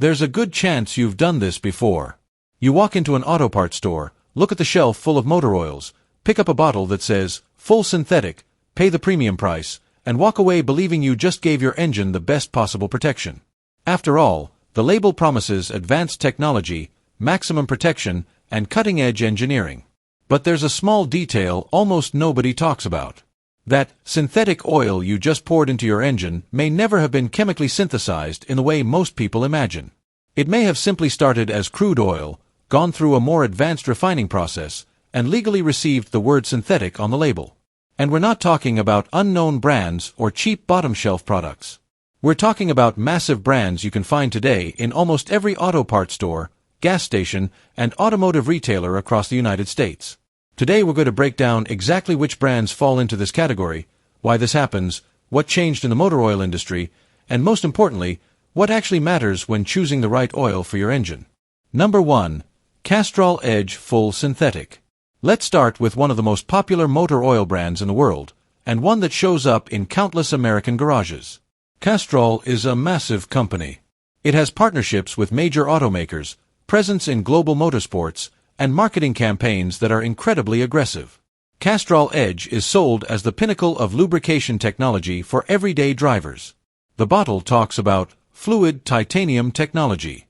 There's a good chance you've done this before. You walk into an auto parts store, look at the shelf full of motor oils, pick up a bottle that says, full synthetic, pay the premium price, and walk away believing you just gave your engine the best possible protection. After all, the label promises advanced technology, maximum protection, and cutting-edge engineering. But there's a small detail almost nobody talks about. That synthetic oil you just poured into your engine may never have been chemically synthesized in the way most people imagine. It may have simply started as crude oil, gone through a more advanced refining process, and legally received the word synthetic on the label. And we're not talking about unknown brands or cheap bottom-shelf products. We're talking about massive brands you can find today in almost every auto parts store, gas station, and automotive retailer across the United States. Today we're going to break down exactly which brands fall into this category, why this happens, what changed in the motor oil industry, and most importantly, what actually matters when choosing the right oil for your engine. Number 1. Castrol Edge Full Synthetic. Let's start with one of the most popular motor oil brands in the world, and one that shows up in countless American garages. Castrol is a massive company. It has partnerships with major automakers, presence in global motorsports, and marketing campaigns that are incredibly aggressive. Castrol Edge is sold as the pinnacle of lubrication technology for everyday drivers. The bottle talks about fluid titanium technology.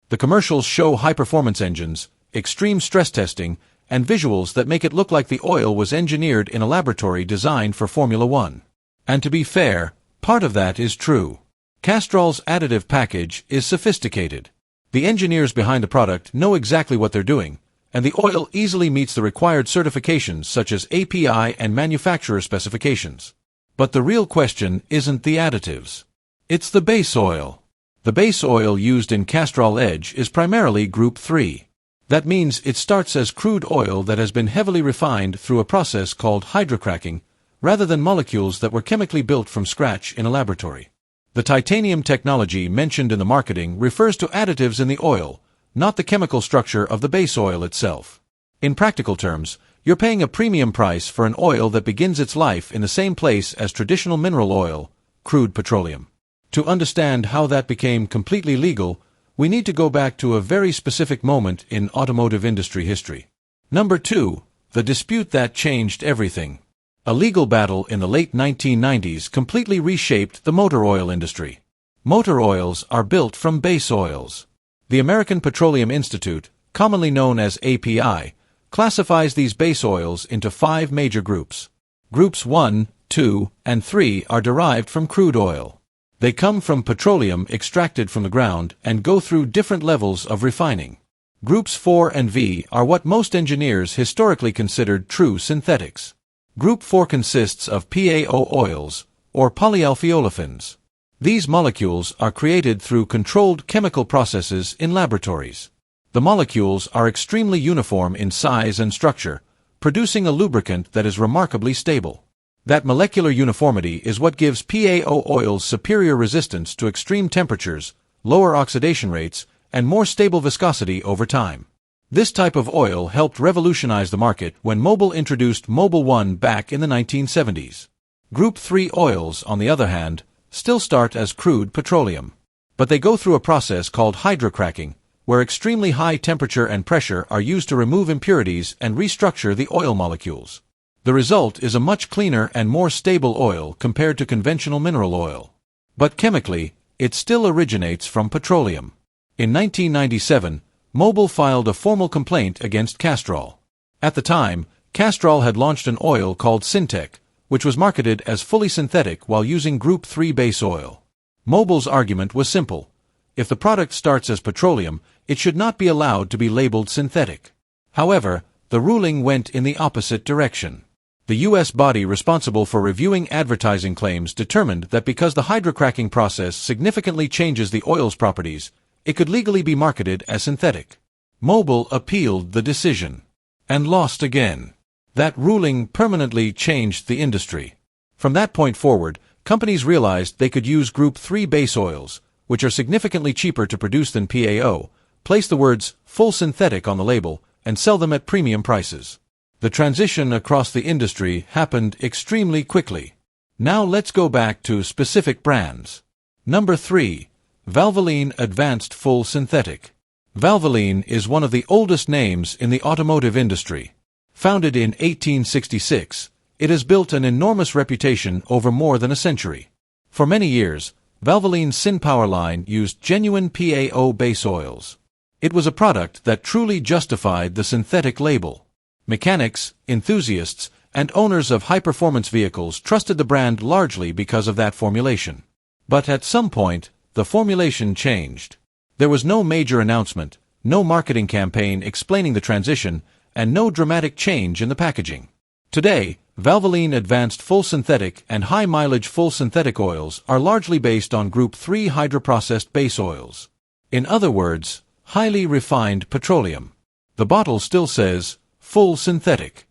The commercials show high-performance engines, extreme stress testing, and visuals that make it look like the oil was engineered in a laboratory designed for Formula One. And to be fair, part of that is true. Castrol's additive package is sophisticated. The engineers behind the product know exactly what they're doing, and the oil easily meets the required certifications such as API and manufacturer specifications. But the real question isn't the additives. It's the base oil. The base oil used in Castrol Edge is primarily Group 3. That means it starts as crude oil that has been heavily refined through a process called hydrocracking, rather than molecules that were chemically built from scratch in a laboratory. The titanium technology mentioned in the marketing refers to additives in the oil, not the chemical structure of the base oil itself. In practical terms, you're paying a premium price for an oil that begins its life in the same place as traditional mineral oil, crude petroleum. To understand how that became completely legal, we need to go back to a very specific moment in automotive industry history. Number 2. The dispute that changed everything. A legal battle in the late 1990s completely reshaped the motor oil industry. Motor oils are built from base oils. The American Petroleum Institute, commonly known as API, classifies these base oils into 5 major groups. Groups 1, 2, and 3 are derived from crude oil. They come from petroleum extracted from the ground and go through different levels of refining. Groups 4 and V are what most engineers historically considered true synthetics. Group 4 consists of PAO oils, or polyalphaolefins. These molecules are created through controlled chemical processes in laboratories. The molecules are extremely uniform in size and structure, producing a lubricant that is remarkably stable. That molecular uniformity is what gives PAO oils superior resistance to extreme temperatures, lower oxidation rates, and more stable viscosity over time. This type of oil helped revolutionize the market when Mobil introduced Mobil 1 back in the 1970s. Group 3 oils, on the other hand, still start as crude petroleum. But they go through a process called hydrocracking, where extremely high temperature and pressure are used to remove impurities and restructure the oil molecules. The result is a much cleaner and more stable oil compared to conventional mineral oil. But chemically, it still originates from petroleum. In 1997, Mobil filed a formal complaint against Castrol. At the time, Castrol had launched an oil called Syntec, which was marketed as fully synthetic while using Group 3 base oil. Mobil's argument was simple. If the product starts as petroleum, it should not be allowed to be labeled synthetic. However, the ruling went in the opposite direction. The U.S. body responsible for reviewing advertising claims determined that because the hydrocracking process significantly changes the oil's properties, it could legally be marketed as synthetic. Mobil appealed the decision and lost again. That ruling permanently changed the industry. From that point forward, companies realized they could use Group 3 base oils, which are significantly cheaper to produce than PAO, place the words full synthetic on the label, and sell them at premium prices. The transition across the industry happened extremely quickly. Now let's go back to specific brands. Number 3. Valvoline Advanced Full Synthetic. Valvoline is one of the oldest names in the automotive industry. Founded in 1866, it has built an enormous reputation over more than a century. For many years, Valvoline's SynPower line used genuine PAO base oils. It was a product that truly justified the synthetic label. Mechanics, enthusiasts, and owners of high-performance vehicles trusted the brand largely because of that formulation. But at some point, the formulation changed. There was no major announcement, no marketing campaign explaining the transition, and no dramatic change in the packaging. Today, Valvoline Advanced Full Synthetic and High-Mileage Full Synthetic oils are largely based on Group 3 hydroprocessed base oils. In other words, highly refined petroleum. The bottle still says, Full Synthetic.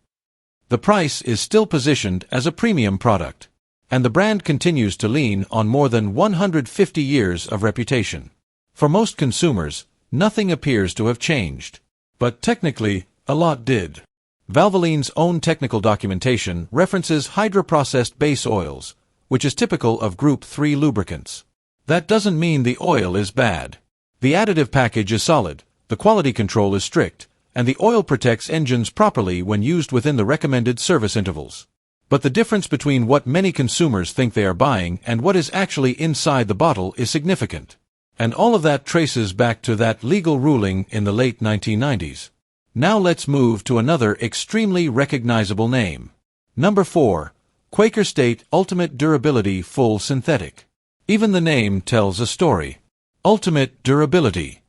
The price is still positioned as a premium product, and the brand continues to lean on more than 150 years of reputation. For most consumers, nothing appears to have changed. But technically, a lot did. Valvoline's own technical documentation references hydroprocessed base oils, which is typical of Group 3 lubricants. That doesn't mean the oil is bad. The additive package is solid, the quality control is strict, and the oil protects engines properly when used within the recommended service intervals. But the difference between what many consumers think they are buying and what is actually inside the bottle is significant. And all of that traces back to that legal ruling in the late 1990s. Now let's move to another extremely recognizable name. Number 4. Quaker State Ultimate Durability Full Synthetic. Even the name tells a story. Ultimate durability.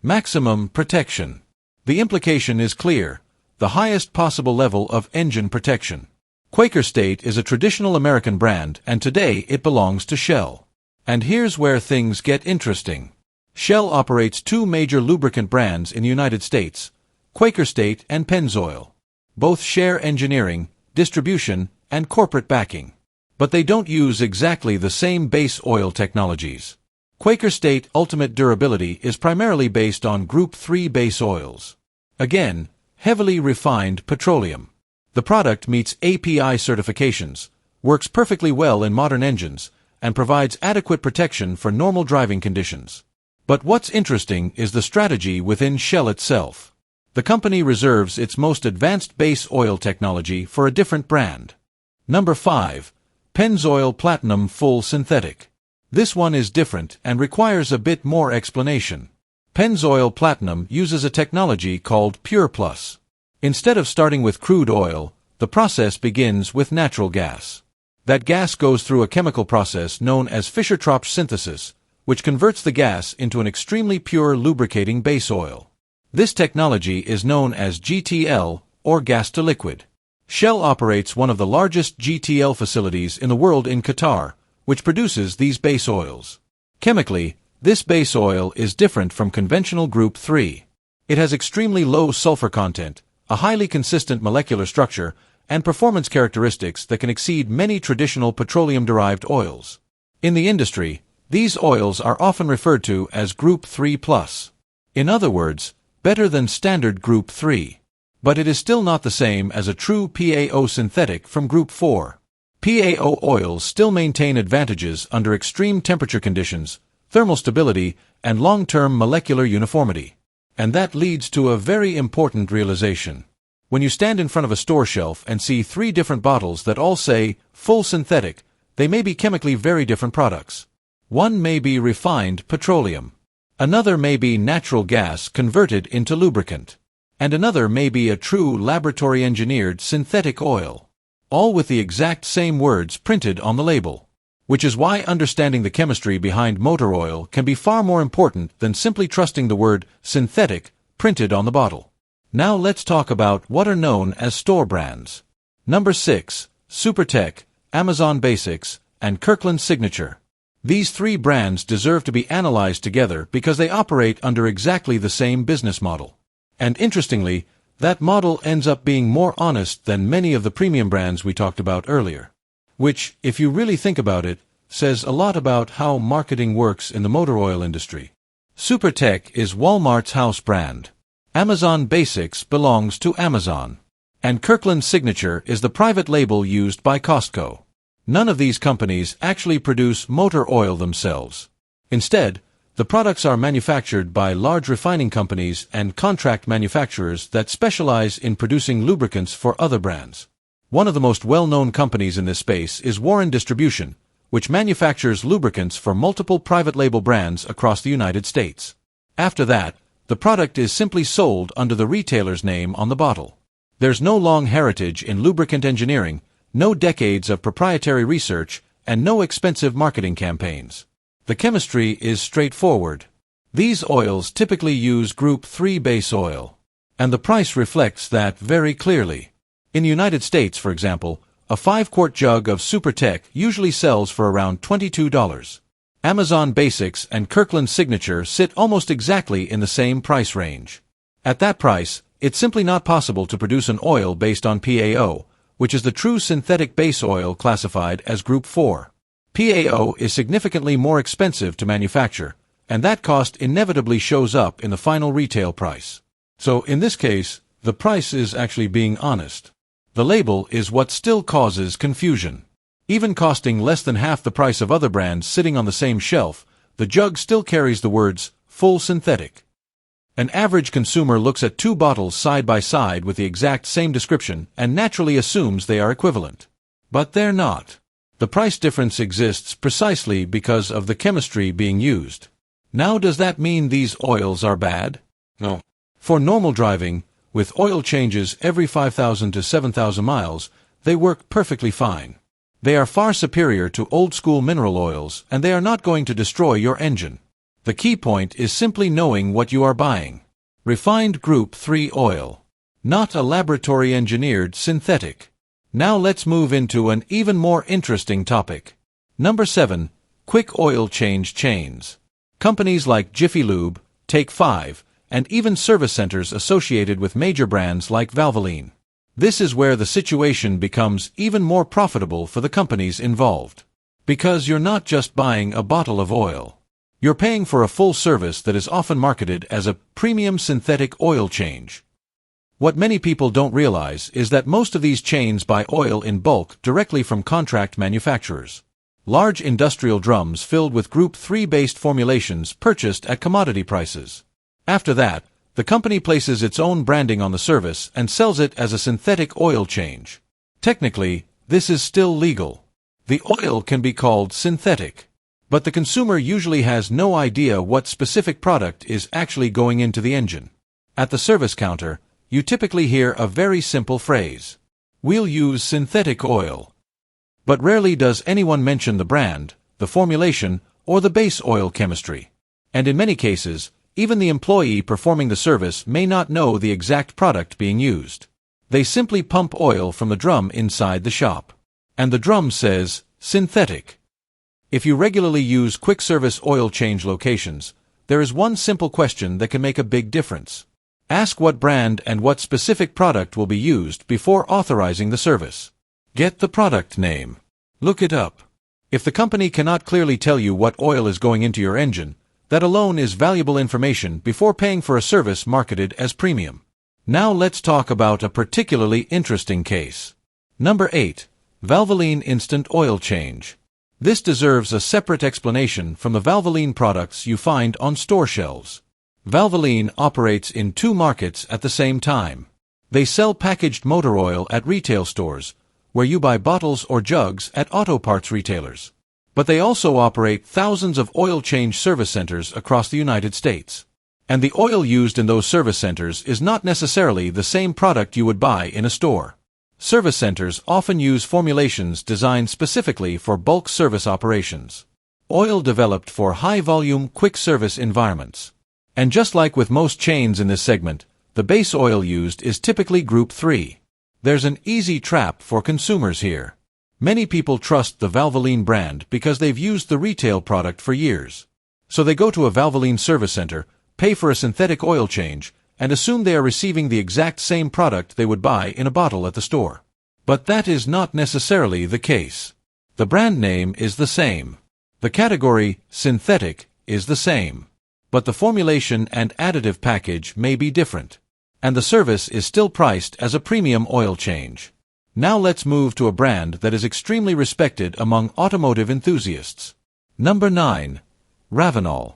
Maximum protection. The implication is clear: the highest possible level of engine protection. Quaker State is a traditional American brand, and today it belongs to Shell. And here's where things get interesting. Shell operates two major lubricant brands in the United States, Quaker State and Pennzoil. Both share engineering, distribution, and corporate backing. But they don't use exactly the same base oil technologies. Quaker State Ultimate Durability is primarily based on Group 3 base oils. Again, heavily refined petroleum. The product meets API certifications, works perfectly well in modern engines, and provides adequate protection for normal driving conditions. But what's interesting is the strategy within Shell itself. The company reserves its most advanced base oil technology for a different brand. Number 5. Pennzoil Platinum Full Synthetic. This one is different and requires a bit more explanation. Pennzoil Platinum uses a technology called Pure Plus. Instead of starting with crude oil, the process begins with natural gas. That gas goes through a chemical process known as Fischer-Tropsch synthesis, which converts the gas into an extremely pure lubricating base oil. This technology is known as GTL, or gas to liquid. Shell operates one of the largest GTL facilities in the world in Qatar, which produces these base oils. Chemically, this base oil is different from conventional Group 3. It has extremely low sulfur content, a highly consistent molecular structure, and performance characteristics that can exceed many traditional petroleum-derived oils. In the industry, these oils are often referred to as Group 3+. In other words, better than standard Group 3. But it is still not the same as a true PAO synthetic from Group 4. PAO oils still maintain advantages under extreme temperature conditions, thermal stability, and long-term molecular uniformity. And that leads to a very important realization. When you stand in front of a store shelf and see 3 different bottles that all say full synthetic, they may be chemically very different products. One may be refined petroleum. Another may be natural gas converted into lubricant. And another may be a true laboratory-engineered synthetic oil. All with the exact same words printed on the label. Which is why understanding the chemistry behind motor oil can be far more important than simply trusting the word synthetic printed on the bottle. Now let's talk about what are known as store brands. Number 6. Supertech, Amazon Basics, and Kirkland Signature. These 3 brands deserve to be analyzed together because they operate under exactly the same business model. And interestingly, that model ends up being more honest than many of the premium brands we talked about earlier. Which, if you really think about it, says a lot about how marketing works in the motor oil industry. Supertech is Walmart's house brand. Amazon Basics belongs to Amazon. And Kirkland Signature is the private label used by Costco. None of these companies actually produce motor oil themselves. Instead, The products are manufactured by large refining companies and contract manufacturers that specialize in producing lubricants for other brands. One of the most well-known companies in this space is Warren Distribution, which manufactures lubricants for multiple private label brands across the United States. After that, the product is simply sold under the retailer's name on the bottle. There's no long heritage in lubricant engineering, no decades of proprietary research, and no expensive marketing campaigns. The chemistry is straightforward. These oils typically use Group 3 base oil. And the price reflects that very clearly. In the United States, for example, a 5-quart jug of Supertech usually sells for around $22. Amazon Basics and Kirkland Signature sit almost exactly in the same price range. At that price, it's simply not possible to produce an oil based on PAO, which is the true synthetic base oil classified as Group 4. PAO is significantly more expensive to manufacture, and that cost inevitably shows up in the final retail price. So in this case, the price is actually being honest. The label is what still causes confusion. Even costing less than half the price of other brands sitting on the same shelf, the jug still carries the words, full synthetic. An average consumer looks at 2 bottles side by side with the exact same description and naturally assumes they are equivalent. But they're not. The price difference exists precisely because of the chemistry being used. Now, does that mean these oils are bad? No. For normal driving, with oil changes every 5,000 to 7,000 miles, they work perfectly fine. They are far superior to old-school mineral oils, and they are not going to destroy your engine. The key point is simply knowing what you are buying. Refined Group 3 oil. Not a laboratory-engineered synthetic. Now let's move into an even more interesting topic. Number 7. Quick oil change chains. Companies like Jiffy Lube, Take 5, and even service centers associated with major brands like Valvoline. This is where the situation becomes even more profitable for the companies involved. Because you're not just buying a bottle of oil. You're paying for a full service that is often marketed as a premium synthetic oil change. What many people don't realize is that most of these chains buy oil in bulk directly from contract manufacturers. Large industrial drums filled with Group 3-based formulations purchased at commodity prices. After that, the company places its own branding on the service and sells it as a synthetic oil change. Technically, this is still legal. The oil can be called synthetic. But the consumer usually has no idea what specific product is actually going into the engine. At the service counter, you typically hear a very simple phrase. We'll use synthetic oil. But rarely does anyone mention the brand, the formulation, or the base oil chemistry. And in many cases, even the employee performing the service may not know the exact product being used. They simply pump oil from the drum inside the shop. And the drum says, synthetic. If you regularly use quick-service oil change locations, there is one simple question that can make a big difference. Ask what brand and what specific product will be used before authorizing the service. Get the product name. Look it up. If the company cannot clearly tell you what oil is going into your engine, that alone is valuable information before paying for a service marketed as premium. Now let's talk about a particularly interesting case. Number 8. Valvoline Instant Oil Change. This deserves a separate explanation from the Valvoline products you find on store shelves. Valvoline operates in 2 markets at the same time. They sell packaged motor oil at retail stores, where you buy bottles or jugs at auto parts retailers. But they also operate thousands of oil change service centers across the United States. And the oil used in those service centers is not necessarily the same product you would buy in a store. Service centers often use formulations designed specifically for bulk service operations. Oil developed for high-volume, quick-service environments. And just like with most chains in this segment, the base oil used is typically Group 3. There's an easy trap for consumers here. Many people trust the Valvoline brand because they've used the retail product for years. So they go to a Valvoline service center, pay for a synthetic oil change, and assume they are receiving the exact same product they would buy in a bottle at the store. But that is not necessarily the case. The brand name is the same. The category, synthetic, is the same. But the formulation and additive package may be different. And the service is still priced as a premium oil change. Now let's move to a brand that is extremely respected among automotive enthusiasts. Number 9. Ravenol.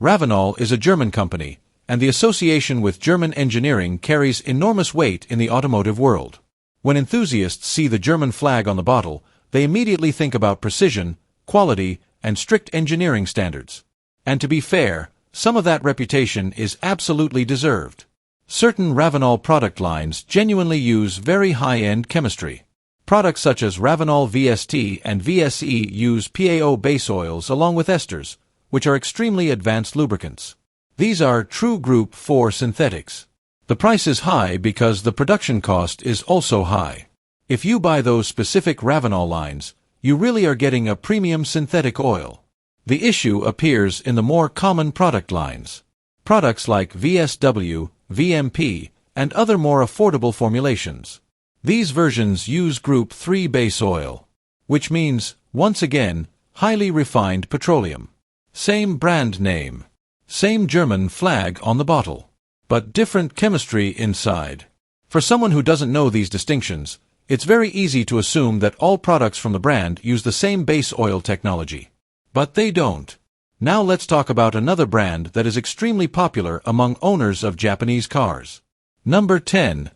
Ravenol is a German company, and the association with German engineering carries enormous weight in the automotive world. When enthusiasts see the German flag on the bottle, they immediately think about precision, quality, and strict engineering standards. And to be fair, some of that reputation is absolutely deserved. Certain Ravenol product lines genuinely use very high-end chemistry. Products such as Ravenol VST and VSE use PAO base oils along with esters, which are extremely advanced lubricants. These are true Group 4 synthetics. The price is high because the production cost is also high. If you buy those specific Ravenol lines, you really are getting a premium synthetic oil. The issue appears in the more common product lines. Products like VSW, VMP, and other more affordable formulations. These versions use Group 3 base oil, which means, once again, highly refined petroleum. Same brand name. Same German flag on the bottle. But different chemistry inside. For someone who doesn't know these distinctions, it's very easy to assume that all products from the brand use the same base oil technology. But they don't. Now let's talk about another brand that is extremely popular among owners of Japanese cars. Number 10.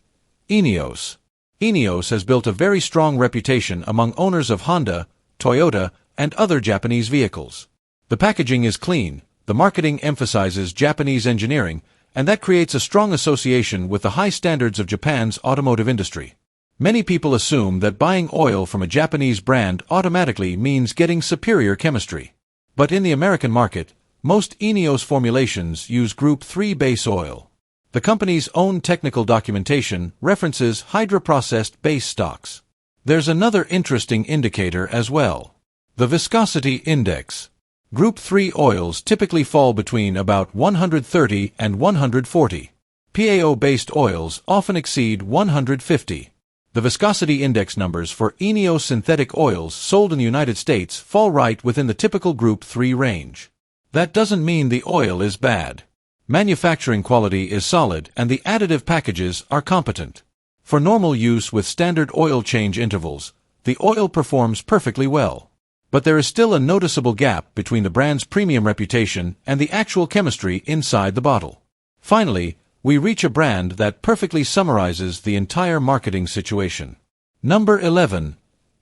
Ineos. Ineos has built a very strong reputation among owners of Honda, Toyota, and other Japanese vehicles. The packaging is clean, the marketing emphasizes Japanese engineering, and that creates a strong association with the high standards of Japan's automotive industry. Many people assume that buying oil from a Japanese brand automatically means getting superior chemistry. But in the American market, most Ineos formulations use Group 3 base oil. The company's own technical documentation references hydroprocessed base stocks. There's another interesting indicator as well. The viscosity index. Group 3 oils typically fall between about 130 and 140. PAO-based oils often exceed 150. The viscosity index numbers for Ineos synthetic oils sold in the United States fall right within the typical Group 3 range. That doesn't mean the oil is bad. Manufacturing quality is solid and the additive packages are competent. For normal use with standard oil change intervals, the oil performs perfectly well. But there is still a noticeable gap between the brand's premium reputation and the actual chemistry inside the bottle. Finally, we reach a brand that perfectly summarizes the entire marketing situation. Number 11.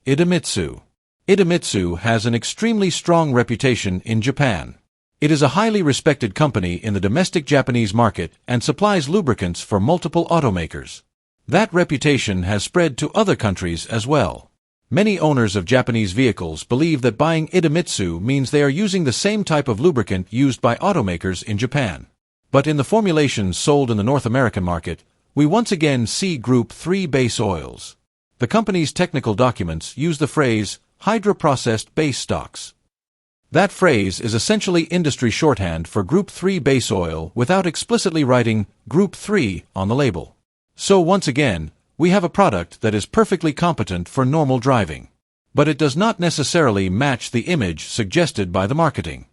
Idemitsu. Idemitsu has an extremely strong reputation in Japan. It is a highly respected company in the domestic Japanese market and supplies lubricants for multiple automakers. That reputation has spread to other countries as well. Many owners of Japanese vehicles believe that buying Idemitsu means they are using the same type of lubricant used by automakers in Japan. But in the formulations sold in the North American market, we once again see Group 3 base oils. The company's technical documents use the phrase, hydroprocessed base stocks. That phrase is essentially industry shorthand for Group 3 base oil without explicitly writing Group 3 on the label. So once again, we have a product that is perfectly competent for normal driving. But it does not necessarily match the image suggested by the marketing.